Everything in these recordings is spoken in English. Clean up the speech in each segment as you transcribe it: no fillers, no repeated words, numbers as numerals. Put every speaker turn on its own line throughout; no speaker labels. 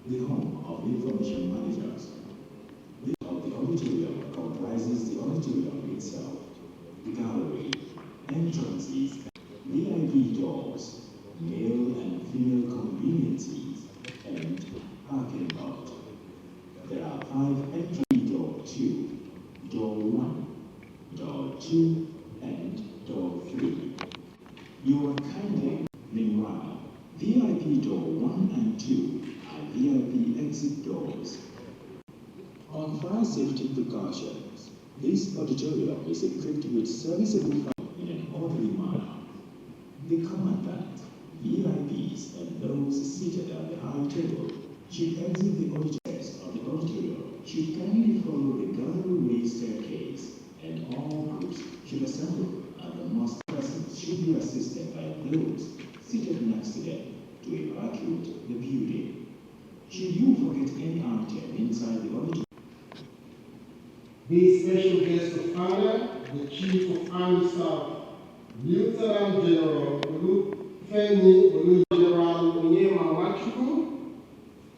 the home of information managers. The of the auditorium comprises the auditorium itself, the gallery, entrances, VIP doors, male and female conveniences, and parking lot. There are 5 entry door 2, door 1, door 2, and door 3. You are kindly, meanwhile, VIP door 1 and 2 are VIP exit doors. On fire safety precautions, this auditorium is equipped with serviceable fire in an orderly manner. The commandant, VIPs, and those seated at the high table should exit the auditorium of the auditorium should kindly follow the gallery staircase, and all groups should assemble, and the most persons should be assisted by those seated next to them to evacuate the building. Should you forget any item inside the auditorium,
the special guest of honor, the Chief of Army Staff, Lt.General Oluyemi Oluyede, General Onyema Nwachukwu,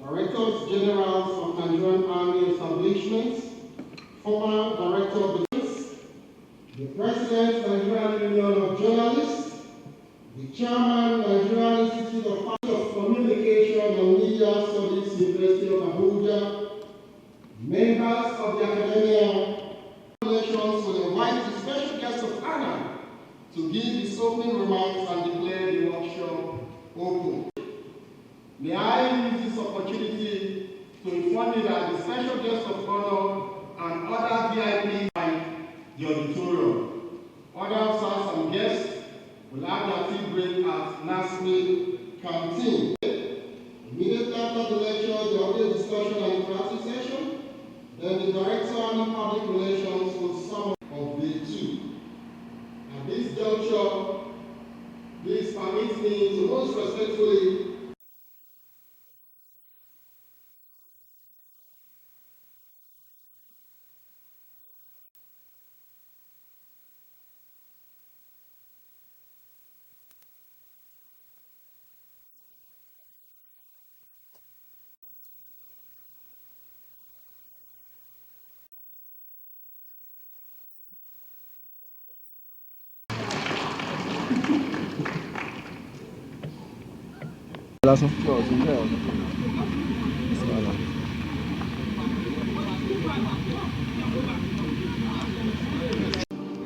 Directors Generals of Nigerian Army establishments, former Director of Defense, the President, Nigerian Union of Journalists, the Chairman, Nigerian Institute of Communication and Media Studies, University of Abuja, members of the academia, relations will invite the special guest of honor to give his opening remarks and declare the workshop open. May I use this opportunity to inform you that the special guest of honor and other VIPs in the auditorium, other officers and guests will have their tea break at NASPRI canteen. Immediately after the lecture, there will be a discussion and interactive session. Then the Director of Public Relations will sum up of day 2. At this juncture, please permit me to most respectfully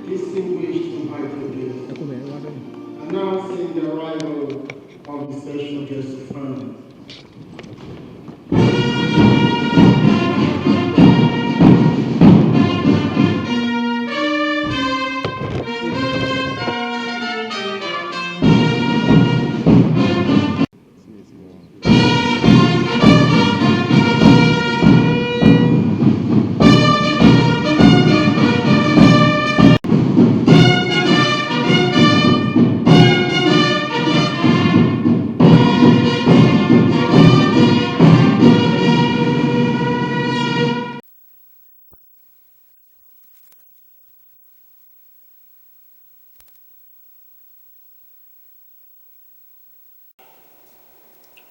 distinguished invited guests, announcing the arrival of the special guest of honor.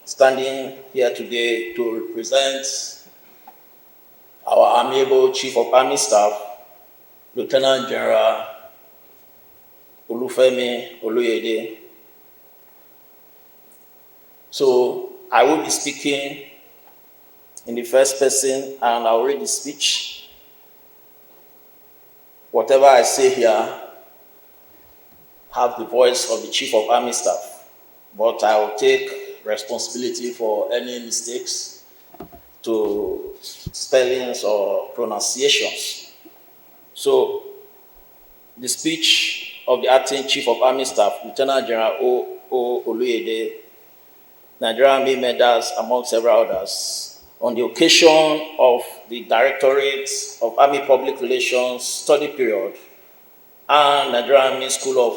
Standing here today to represent our amiable Chief of Army Staff, Lt.General Oluyemi Oluyede. So I will be speaking in the first person and I'll read the speech. Whatever I say here have the voice of the Chief of Army Staff, but I will take responsibility for any mistakes to spellings or pronunciations. So the speech of the Acting Chief of Army Staff, Lt.General Oluyede, Nigerian Army medals, among several others, on the occasion of the Directorate of Army Public Relations study period and Nigerian Army School of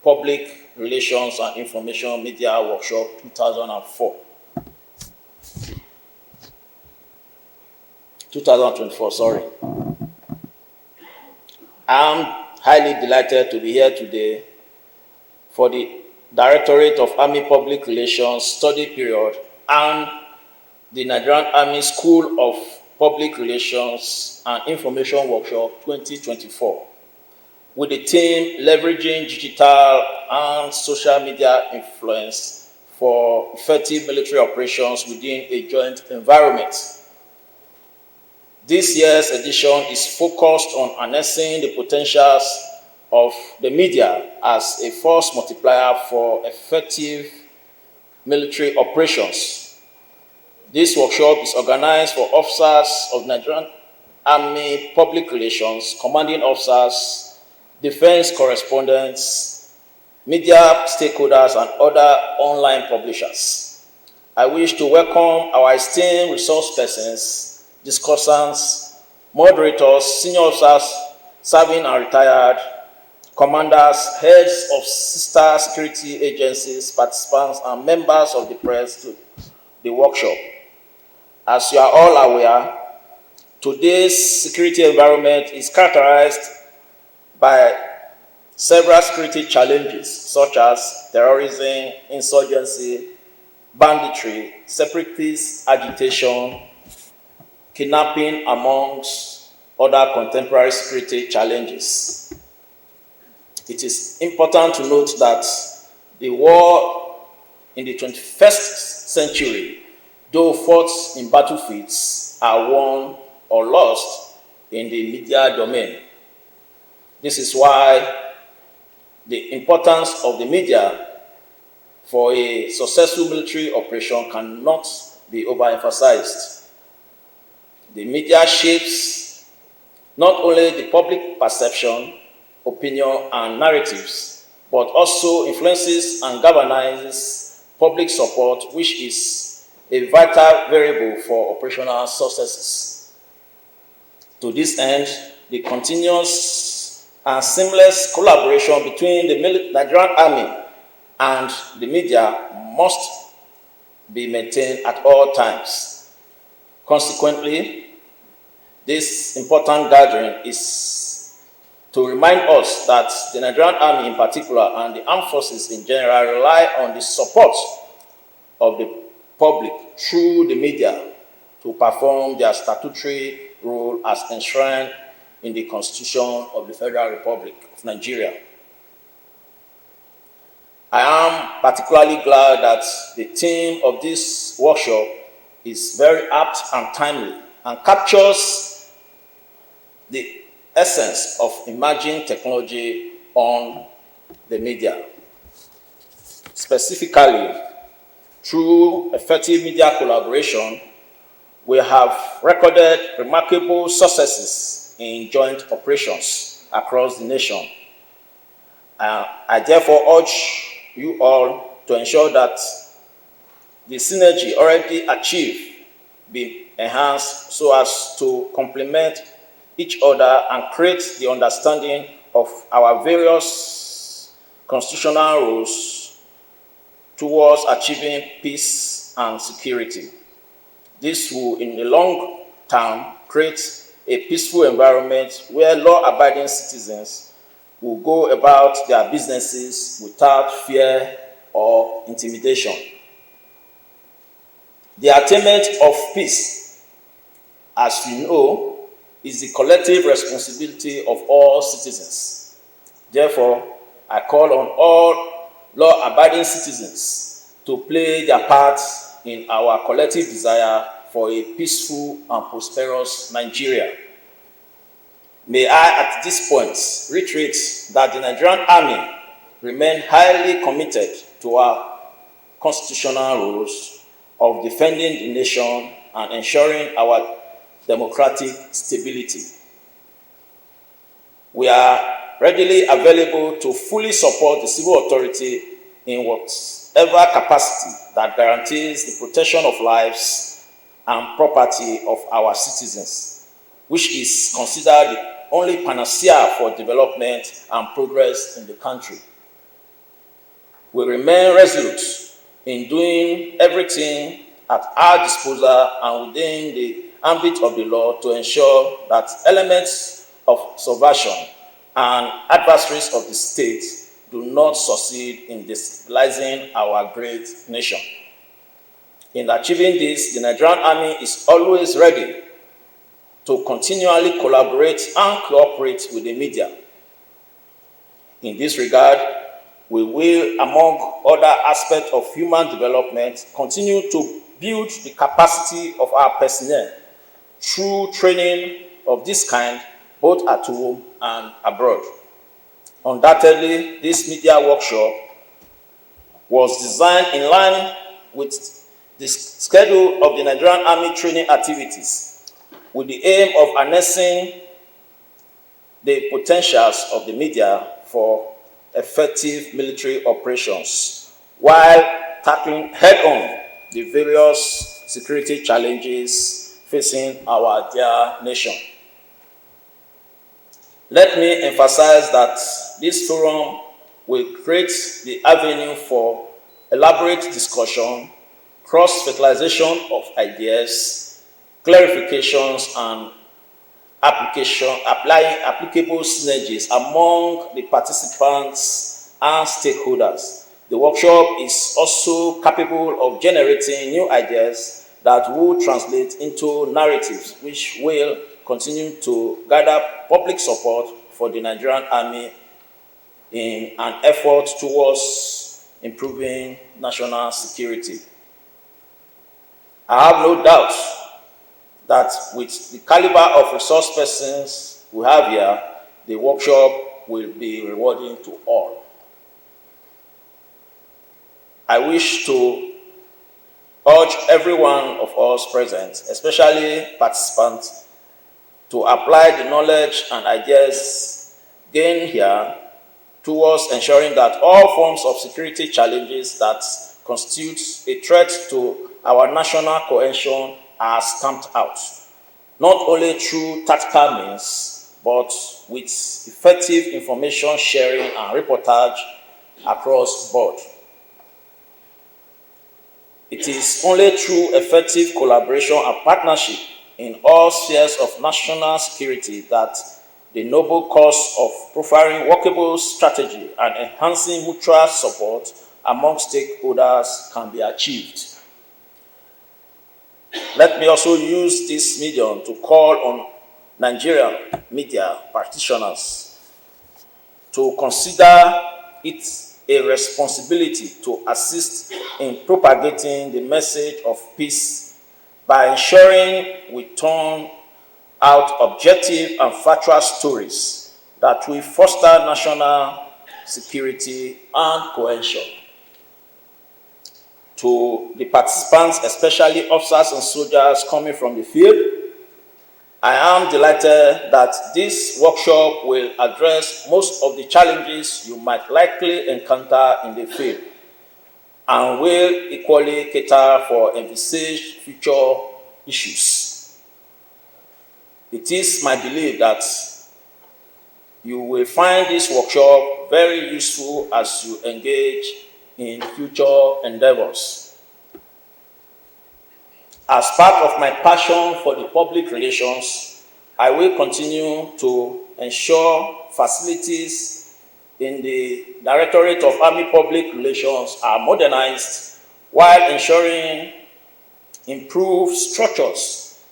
Public Relations and Information Media Workshop 2024, sorry. I'm highly delighted to be here today for the Directorate of Army Public Relations study period and the Nigerian Army School of Public Relations and Information Workshop 2024 with the theme Leveraging Digital and Social Media Influence for Effective Military Operations Within a Joint Environment. This year's edition is focused on harnessing the potentials of the media as a force multiplier for effective military operations. This workshop is organized for officers of Nigerian Army Public Relations, commanding officers, defense correspondents, media stakeholders, and other online publishers. I wish to welcome our esteemed resource persons, discussants, moderators, senior officers, serving and retired, commanders, heads of sister security agencies, participants, and members of the press to the workshop. As you are all aware, today's security environment is characterized by several security challenges such as terrorism, insurgency, banditry, separatist agitation, kidnapping, amongst other contemporary security challenges. It is important to note that the war in the 21st century, though fought in battlefields, are won or lost in the media domain. This is why the importance of the media for a successful military operation cannot be overemphasized. The media shapes not only the public perception, opinion, and narratives, but also influences and galvanizes public support, which is a vital variable for operational successes. To this end, the continuous and seamless collaboration between the Nigerian Army and the media must be maintained at all times. Consequently, this important gathering is to remind us that the Nigerian Army in particular and the armed forces in general rely on the support of the public through the media to perform their statutory role as enshrined in the Constitution of the Federal Republic of Nigeria. I am particularly glad that the theme of this workshop is very apt and timely and captures the essence of emerging technology on the media. Specifically, through effective media collaboration, we have recorded remarkable successes in joint operations across the nation. I therefore urge you all to ensure that the synergy already achieved be enhanced so as to complement each other and create the understanding of our various constitutional roles towards achieving peace and security. This will, in the long term, create a peaceful environment where law-abiding citizens will go about their businesses without fear or intimidation. The attainment of peace, as you know, is the collective responsibility of all citizens. Therefore, I call on all law-abiding citizens to play their part in our collective desire for a peaceful and prosperous Nigeria. May I, at this point, reiterate that the Nigerian Army remain highly committed to our constitutional rules of defending the nation and ensuring our democratic stability. We are readily available to fully support the civil authority in whatever capacity that guarantees the protection of lives and property of our citizens, which is considered the only panacea for development and progress in the country. We remain resolute in doing everything at our disposal and within the ambit of the law to ensure that elements of subversion and adversaries of the state do not succeed in destabilizing our great nation. In achieving this, the Nigerian Army is always ready to continually collaborate and cooperate with the media. In this regard, we will, among other aspects of human development, continue to build the capacity of our personnel through training of this kind, both at home and abroad. Undoubtedly, this media workshop was designed in line with the schedule of the Nigerian Army training activities, with the aim of harnessing the potentials of the media for effective military operations, while tackling head-on the various security challenges facing our dear nation. Let me emphasize that this forum will create the avenue for elaborate discussion, cross-fertilization of ideas, clarifications, and applying applicable synergies among the participants and stakeholders. The workshop is also capable of generating new ideas that will translate into narratives which will continue to gather public support for the Nigerian Army in an effort towards improving national security. I have no doubt that with the caliber of resource persons we have here, the workshop will be rewarding to all. I wish to urge every one of us present, especially participants, to apply the knowledge and ideas gained here towards ensuring that all forms of security challenges that constitute a threat to our national cohesion are stamped out, not only through tactical means, but with effective information sharing and reportage across board. It is only through effective collaboration and partnership in all spheres of national security that the noble cause of profiling workable strategy and enhancing mutual support among stakeholders can be achieved. Let me also use this medium to call on Nigerian media practitioners to consider it a responsibility to assist in propagating the message of peace by ensuring we turn out objective and factual stories that will foster national security and cohesion. To the participants, especially officers and soldiers coming from the field, I am delighted that this workshop will address most of the challenges you might likely encounter in the field and will equally cater for envisaged future issues. It is my belief that you will find this workshop very useful as you engage in future endeavors. As part of my passion for the public relations, I will continue to ensure facilities in the Directorate of Army Public Relations are modernized while ensuring improved structures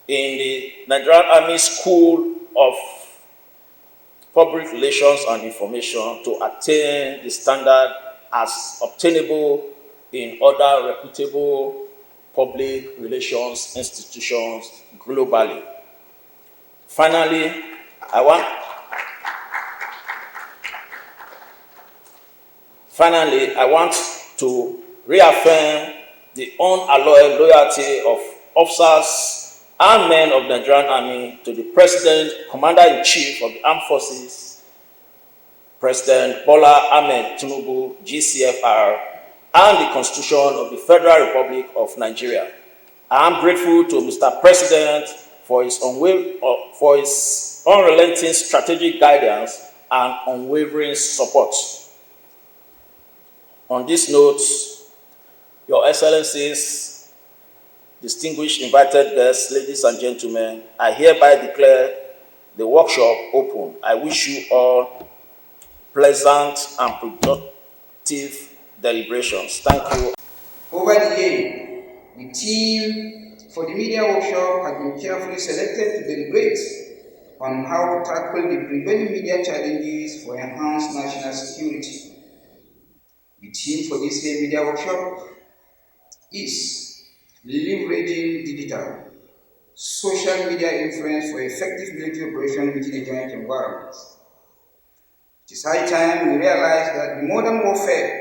in the Nigerian Army School of Public Relations and Information to attain the standard as obtainable in other reputable public relations institutions globally. Finally, I want to reaffirm the unalloyed loyalty of officers and men of the Nigerian Army to the President, Commander-in-Chief of the Armed Forces, President Bola Ahmed Tinubu, GCFR, and the Constitution of the Federal Republic of Nigeria. I am grateful to Mr. President for his unrelenting strategic guidance and unwavering support. On this note, Your Excellencies, distinguished invited guests, ladies and gentlemen, I hereby declare the workshop open. I wish you all pleasant and productive deliberations. Thank you.
Over the year, the team for the media workshop has been carefully selected to deliberate on how to tackle the prevailing media challenges for enhanced national security. The theme for this year's media workshop is leveraging digital, social media influence for effective military operation within a joint environment. It is high time we realize that in modern warfare,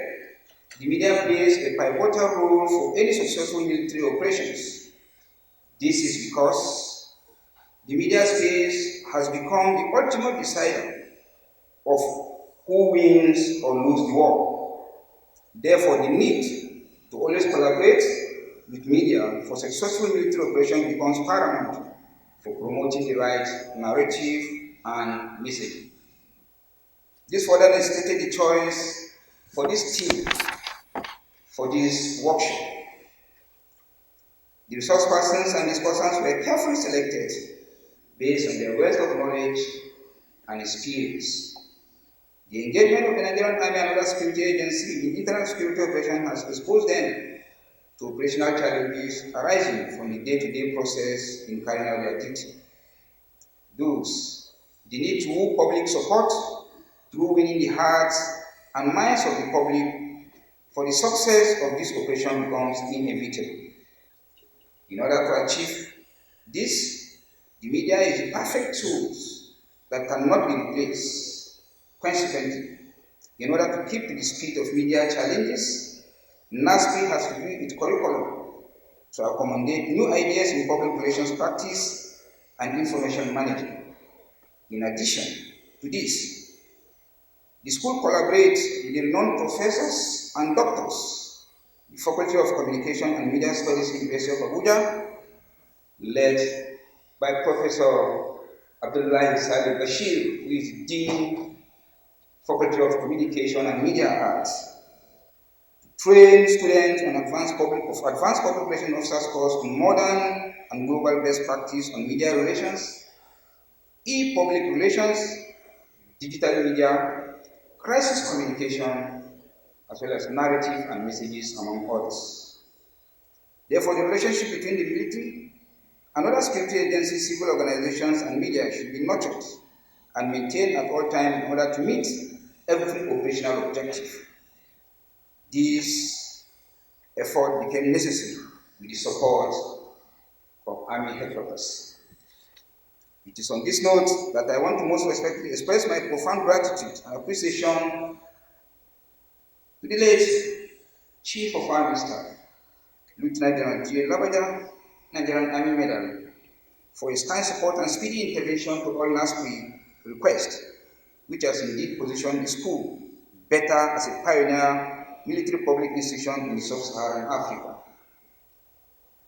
the media plays a pivotal role for any successful military operations. This is because the media space has become the ultimate decider of who wins or loses the war. Therefore, the need to always collaborate with media for successful military operation becomes paramount for promoting the right narrative and messaging. This further necessitated the choice for this team for this workshop. The resource persons and discussants were carefully selected based on their wealth of knowledge and experience. The engagement of the Nigerian Army and other security agencies in internal security operations has exposed them to operational challenges arising from the day-to-day process in carrying out their duty. Thus, the need to woo public support through winning the hearts and minds of the public for the success of this operation becomes inevitable. In order to achieve this, the media is the perfect tools that cannot be replaced. Consequently, in order to keep the speed of media challenges, NASPRI has reviewed its curriculum to accommodate new ideas in public relations practice and information management. In addition to this, the school collaborates with the renowned professors and doctors, the Faculty of Communication and Media Studies, University of Abuja, led by Professor Bashir, who is Dean, Faculty of Communication and Media Arts, to train students on advanced public relations officers course on modern and global best practice on media relations, e-public relations, digital media, crisis communication, as well as narrative and messages, among others. Therefore, the relationship between the military and other security agencies, civil organizations, and media should be nurtured and maintained at all times in order to meet every operational objective. This effort became necessary with the support of Army Headquarters. It is on this note that I want to most respectfully express my profound gratitude and appreciation to the late Chief of Army Staff, Lt.General Oluyede, Nigerian Army Medal, for his kind support and speedy intervention to all NASPRI requests, which has indeed positioned the school better as a pioneer military public institution in sub-Saharan Africa.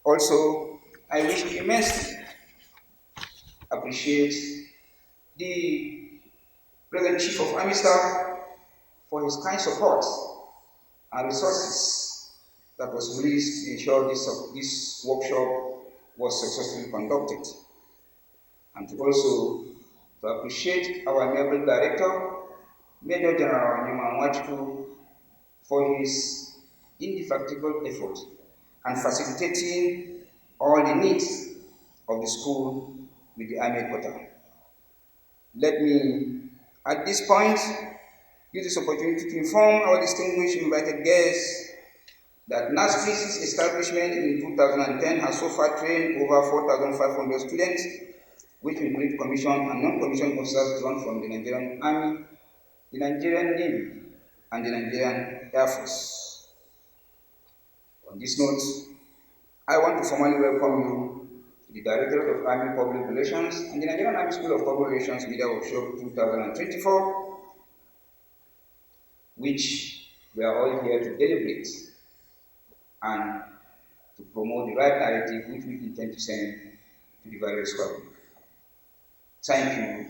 Also, I wish to immensely appreciate the present Chief of Army Staff for his kind support and resources that was released to ensure this workshop was successfully conducted. And also to appreciate our Naval Director, Major General Onyema Nwachukwu, for his indefatigable effort and facilitating all the needs of the school with the Army Headquarters. Let me, at this point, use this opportunity to inform our distinguished invited guests that NASPRI's establishment in 2010 has so far trained over 4,500 students, which include commissioned and non-commissioned officers drawn from the Nigerian Army, the Nigerian Navy, and the Nigerian Air Force. On this note, I want to formally welcome you to the Directorate of Army Public Relations and the Nigerian Army School of Public Relations Media Workshop 2024, which we are all here to deliberate and to promote the right narrative which we intend to send to the various public. Thank you,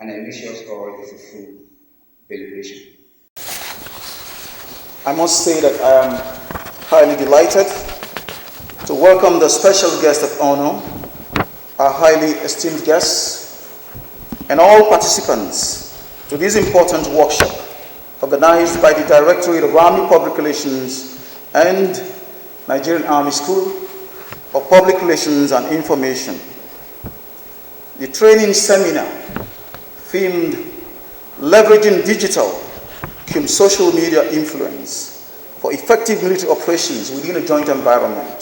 and I wish us all a fruitful deliberation.
I must say that I am highly delighted to welcome the special guest of honor, our highly esteemed guests, and all participants to this important workshop organized by the Directorate of Army Public Relations and Nigerian Army School of Public Relations and Information. The training seminar themed Leveraging Digital cum Social Media Influence for Effective Military Operations Within a Joint Environment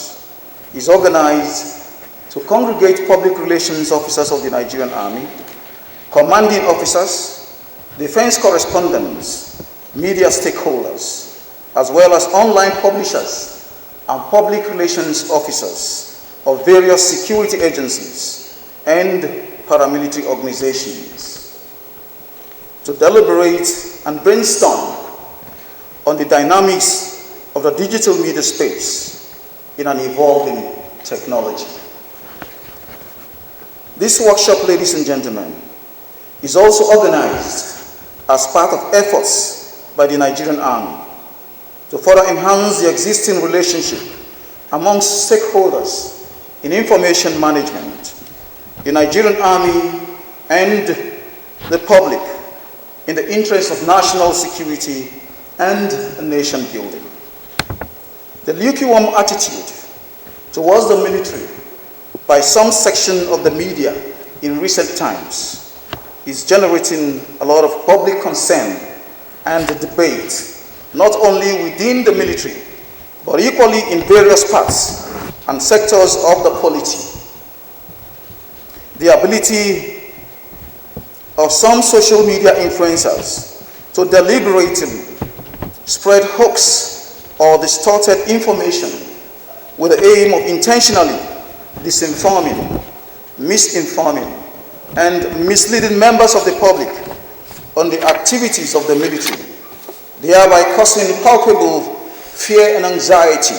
is organized to congregate public relations officers of the Nigerian Army, commanding officers, defense correspondents, media stakeholders, as well as online publishers and public relations officers of various security agencies and paramilitary organizations to deliberate and brainstorm on the dynamics of the digital media space in an evolving technology. This workshop, ladies and gentlemen, is also organized as part of efforts by the Nigerian Army to further enhance the existing relationship amongst stakeholders in information management, the Nigerian Army and the public in the interest of national security and nation building. The lukewarm attitude towards the military by some section of the media in recent times is generating a lot of public concern and debate, not only within the military, but equally in various parts and sectors of the polity. The ability of some social media influencers to deliberately spread hoax or distorted information with the aim of intentionally disinforming, misinforming, and misleading members of the public on the activities of the military, thereby causing palpable fear and anxiety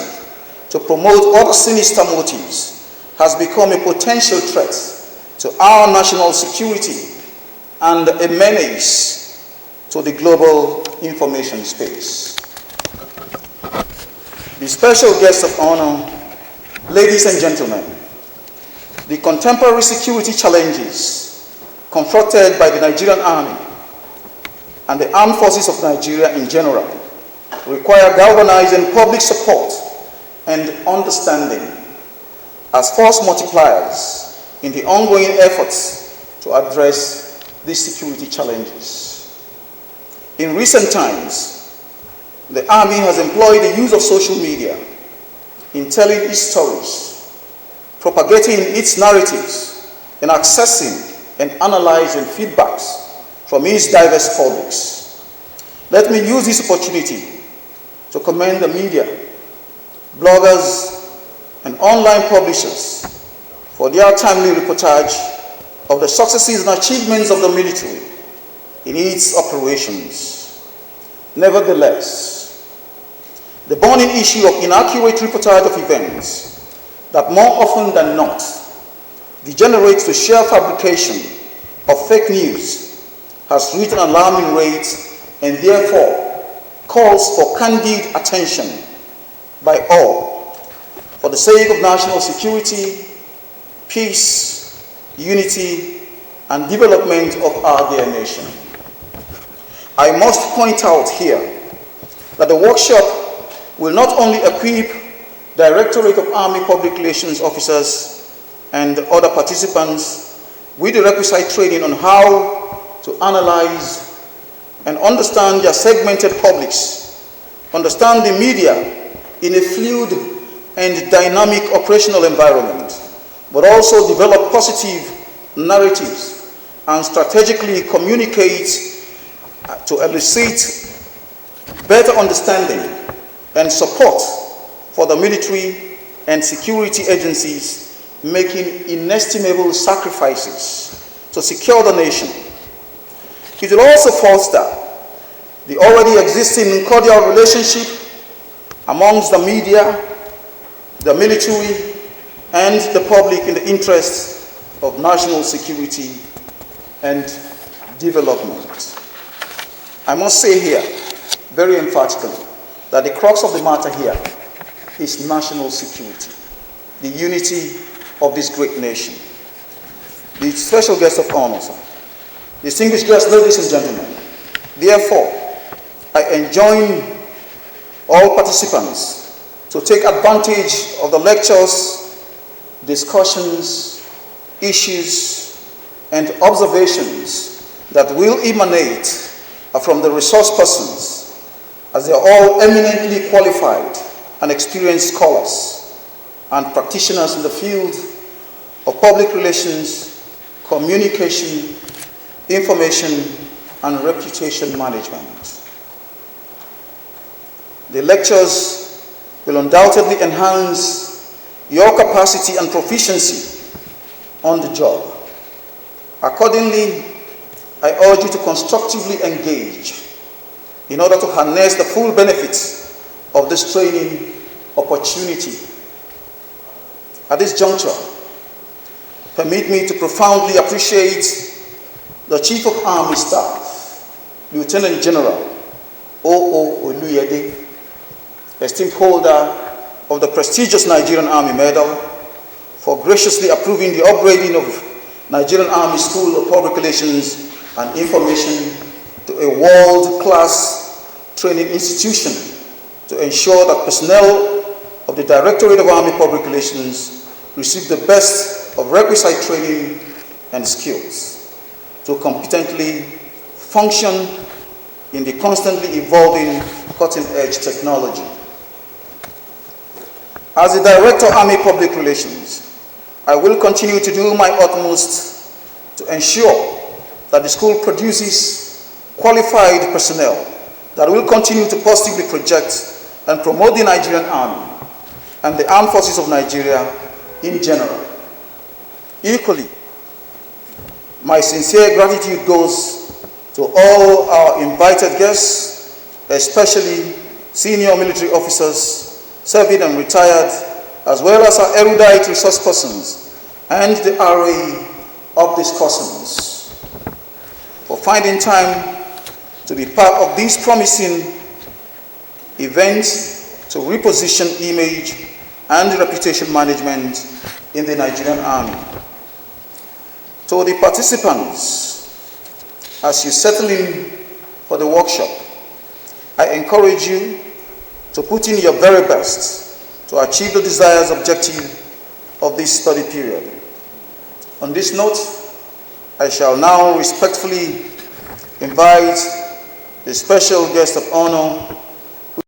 to promote other sinister motives, has become a potential threat to our national security and a menace to the global information space. The special guest of honor, ladies and gentlemen, the contemporary security challenges confronted by the Nigerian Army and the armed forces of Nigeria in general require galvanizing public support and understanding as force multipliers in the ongoing efforts to address these security challenges. In recent times, the Army has employed the use of social media in telling its stories, propagating its narratives, and accessing and analyzing feedbacks from its diverse publics. Let me use this opportunity to commend the media, bloggers, and online publishers for their timely reportage of the successes and achievements of the military in its operations. Nevertheless, the burning issue of inaccurate reportage of events that more often than not degenerates to sheer fabrication of fake news has reached an alarming rate and therefore calls for candid attention by all for the sake of national security, peace, unity, and development of our dear nation. I must point out here that the workshop will not only equip Directorate of Army Public Relations officers and other participants with the requisite training on how to analyze and understand their segmented publics, understand the media in a fluid and dynamic operational environment, but also develop positive narratives and strategically communicate to elicit better understanding and support for the military and security agencies making inestimable sacrifices to secure the nation. It will also foster the already existing cordial relationship amongst the media, the military, and the public in the interest of national security and development. I must say here, very emphatically, that the crux of the matter here is national security, the unity of this great nation. The special guest of honor, distinguished guests, ladies and gentlemen, therefore, I enjoin all participants to take advantage of the lectures, discussions, issues, and observations that will emanate from the resource persons, as they are all eminently qualified and experienced scholars and practitioners in the field of public relations, communication, information, and reputation management. The lectures will undoubtedly enhance your capacity and proficiency on the job. Accordingly, I urge you to constructively engage in order to harness the full benefits of this training opportunity. At this juncture, permit me to profoundly appreciate the Chief of Army Staff, Lt.General Oluyede, esteemed holder of the prestigious Nigerian Army Medal, for graciously approving the upgrading of Nigerian Army School of Public Relations and Information to a world-class training institution to ensure that personnel of the Directorate of Army Public Relations receive the best of requisite training and skills to competently function in the constantly evolving cutting-edge technology. As the Director of Army Public Relations, I will continue to do my utmost to ensure that the school produces qualified personnel that will continue to positively project and promote the Nigerian Army and the armed forces of Nigeria in general. Equally, my sincere gratitude goes to all our invited guests, especially senior military officers, serving and retired, as well as our erudite resource persons and the array of discussants, for finding time to be part of this promising event to reposition image and reputation management in the Nigerian Army. To the participants, as you settle in for the workshop, I encourage you to put in your very best to achieve the desired objective of this study period. On this note, I shall now respectfully invite the special guest of honor,